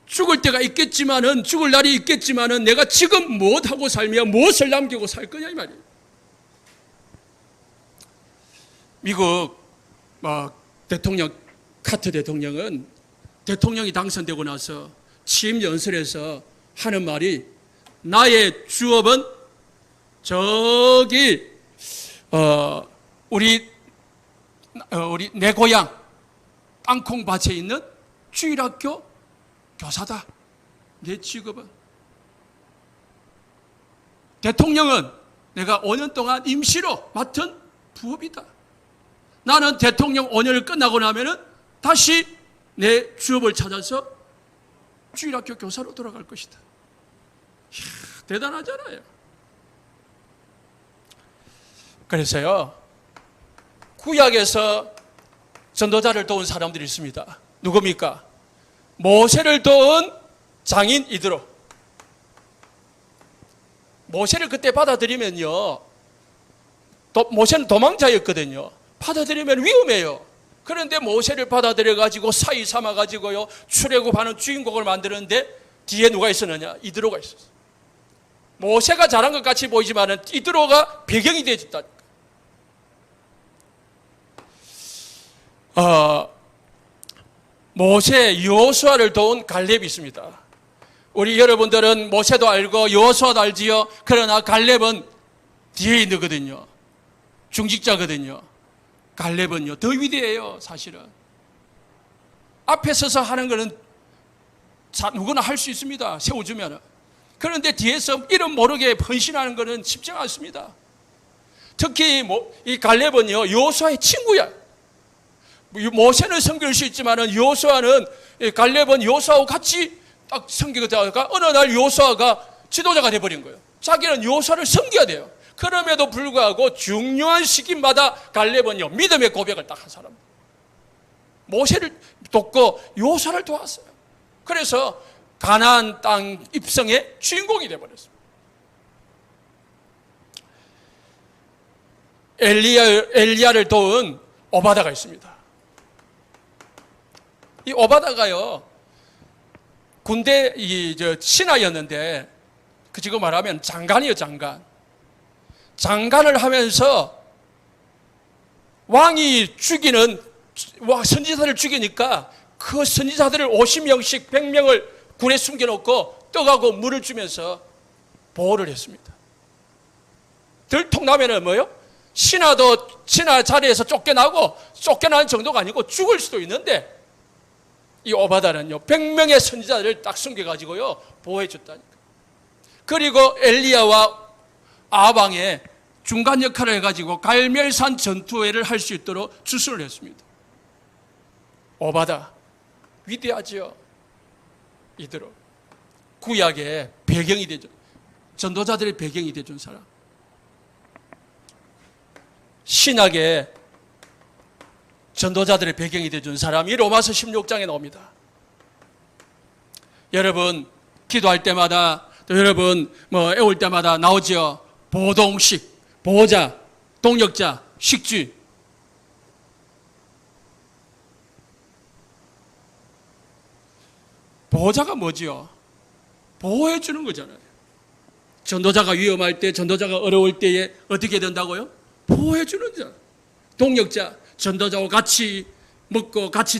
죽을 때가 있겠지만은, 죽을 날이 있겠지만은 내가 지금 무엇하고 살며 무엇을 남기고 살 거냐 이 말이에요. 미국 대통령 카터 대통령은 대통령이 당선되고 나서 취임 연설에서 하는 말이, 나의 주업은 저기 내 고향 땅콩밭에 있는 주일학교 교사다. 내 직업은. 대통령은 내가 5년 동안 임시로 맡은 부업이다. 나는 대통령 5년을 끝나고 나면은 다시 내 주업을 찾아서 주일학교 교사로 돌아갈 것이다. 이야, 대단하잖아요. 그래서요, 구약에서 전도자를 도운 사람들이 있습니다. 누굽니까? 모세를 도운 장인 이드로. 모세를 그때 받아들이면요, 모세는 도망자였거든요. 받아들이면 위험해요. 그런데 모세를 받아들여 가지고 사이 삼아 가지고요 출애굽하는 주인공을 만드는데 뒤에 누가 있었느냐? 이드로가 있었어요. 모세가 잘한 것 같이 보이지만은 이드로가 배경이 되어졌다. 모세 여호수아를 도운 갈렙이 있습니다. 우리 여러분들은 모세도 알고 여호수아도 알지요. 그러나 갈렙은 뒤에 있거든요. 중직자거든요. 갈렙은요 더 위대해요. 사실은 앞에 서서 하는 거는 누구나 할 수 있습니다. 세워주면. 그런데 뒤에서 이름 모르게 헌신하는 거는 쉽지 않습니다. 특히 이 갈렙은요 여호수아의 친구야. 모세는 섬길 수 있지만은 여호수아는, 갈렙은 여호수아하고 같이 딱 섬기다가 어느 날 여호수아가 지도자가 돼버린 거예요. 자기는 여호수아를 섬겨야 돼요. 그럼에도 불구하고 중요한 시기마다 갈렙은요 믿음의 고백을 딱 한 사람. 모세를 돕고 여호수아를 도왔어요. 그래서 가나안 땅 입성의 주인공이 돼버렸습니다. 엘리야를 도운 오바다가 있습니다. 이 오바다가요 군대 신하였는데 지금 말하면 장관이에요. 장관을 하면서 왕이 죽이는 선지자를 죽이니까 그 선지자들을 50명씩 100명을 군에 숨겨놓고 떡하고 물을 주면서 보호를 했습니다. 들통나면은 뭐요? 신하 자리에서 쫓겨나는 정도가 아니고 죽을 수도 있는데 이 오바다는요 100명의 선지자들을 딱 숨겨가지고요 보호해 줬다니까. 그리고 엘리야와 아방의 중간 역할을 해가지고 갈멜산 전투회를 할 수 있도록 주술을 했습니다. 오바다 위대하지요. 이대로 구약의 배경이 되죠. 전도자들의 배경이 되준 사람. 신약의 전도자들의 배경이 되준 사람이 로마서 16장에 나옵니다. 여러분 기도할 때마다 또 여러분 애울 때마다 나오지요. 보동식, 보호자, 동역자, 식주인. 보호자가 뭐지요? 보호해 주는 거잖아요. 전도자가 위험할 때, 전도자가 어려울 때에 어떻게 된다고요? 보호해 주는 자. 동역자, 전도자와 같이 먹고 같이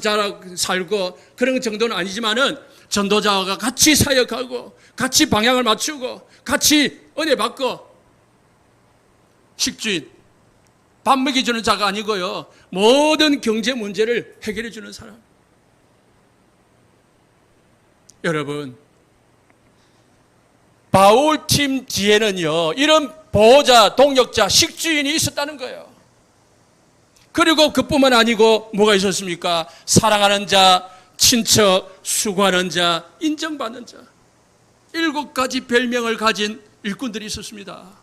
살고 그런 정도는 아니지만은 전도자와 같이 사역하고 같이 방향을 맞추고 같이 은혜 받고. 식주인, 밥 먹여주는 자가 아니고요 모든 경제 문제를 해결해 주는 사람. 여러분 바울팀 뒤에는요 이런 보호자, 동역자, 식주인이 있었다는 거예요. 그리고 그뿐만 아니고 뭐가 있었습니까? 사랑하는 자, 친척, 수고하는 자, 인정받는 자. 7가지 별명을 가진 일꾼들이 있었습니다.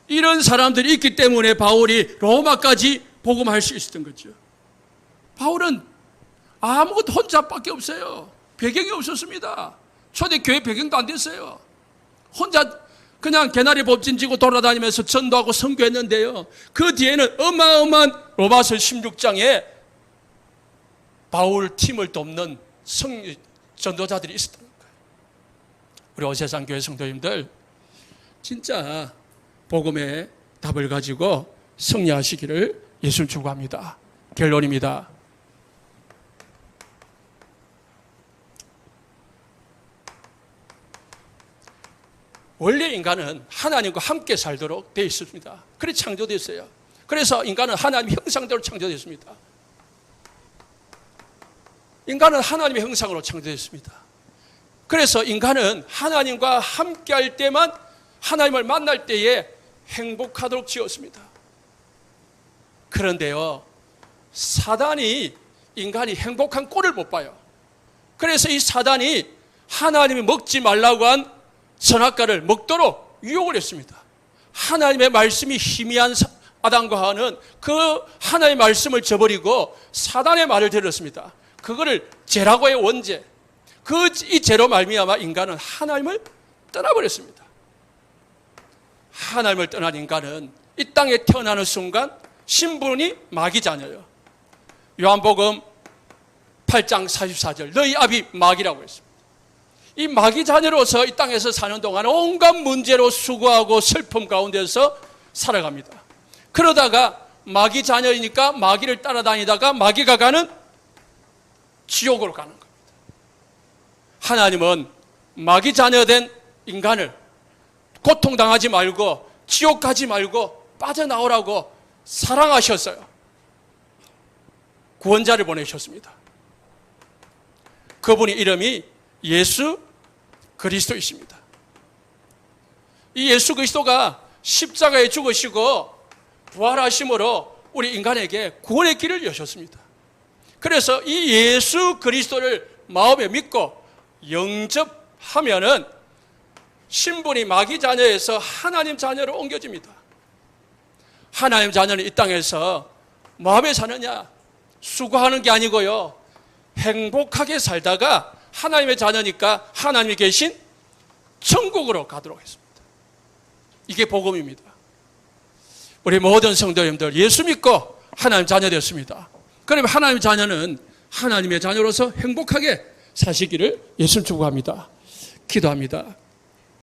이런 사람들이 있기 때문에 바울이 로마까지 복음할 수 있었던 거죠. 바울은 아무것도 혼자밖에 없어요. 배경이 없었습니다. 초대교회 배경도 안 됐어요. 혼자 그냥 개나리 법진 지고 돌아다니면서 전도하고 선교했는데요. 그 뒤에는 어마어마한 로마서 16장에 바울 팀을 돕는 전도자들이 있었던 거예요. 우리 오세상 교회 성도님들 진짜 복음의 답을 가지고 승리하시기를 예수님 축복합니다. 결론입니다. 원래 인간은 하나님과 함께 살도록 되어 있습니다. 그래 창조됐어요. 그래서 인간은 하나님의 형상대로 창조됐습니다. 인간은 하나님의 형상으로 창조됐습니다. 그래서 인간은 하나님과 함께 할 때만, 하나님을 만날 때에 행복하도록 지었습니다. 그런데요 사단이 인간이 행복한 꼴을 못 봐요. 그래서 이 사단이 하나님이 먹지 말라고 한 선악과를 먹도록 유혹을 했습니다. 하나님의 말씀이 희미한 아담과 하와는 그 하나님의 말씀을 저버리고 사단의 말을 들었습니다. 그거를 죄라고의 원죄, 이 죄로 말미암아 인간은 하나님을 떠나버렸습니다. 하나님을 떠난 인간은 이 땅에 태어나는 순간 신분이 마귀 자녀예요. 요한복음 8장 44절 너희 아비 마귀라고 했습니다. 이 마귀 자녀로서 이 땅에서 사는 동안 온갖 문제로 수고하고 슬픔 가운데서 살아갑니다. 그러다가 마귀 자녀이니까 마귀를 따라다니다가 마귀가 가는 지옥으로 가는 겁니다. 하나님은 마귀 자녀된 인간을 고통당하지 말고 지옥 가지 말고 빠져나오라고 사랑하셨어요. 구원자를 보내셨습니다. 그분의 이름이 예수 그리스도이십니다. 이 예수 그리스도가 십자가에 죽으시고 부활하심으로 우리 인간에게 구원의 길을 여셨습니다. 그래서 이 예수 그리스도를 마음에 믿고 영접하면은 신분이 마귀 자녀에서 하나님 자녀로 옮겨집니다. 하나님 자녀는 이 땅에서 마음에 사느냐 수고하는 게 아니고요, 행복하게 살다가 하나님의 자녀니까 하나님이 계신 천국으로 가도록 했습니다. 이게 복음입니다. 우리 모든 성도님들 예수 믿고 하나님 자녀 되었습니다. 그러면 하나님의 자녀는 하나님의 자녀로서 행복하게 사시기를 예수님 축복합니다. 기도합니다.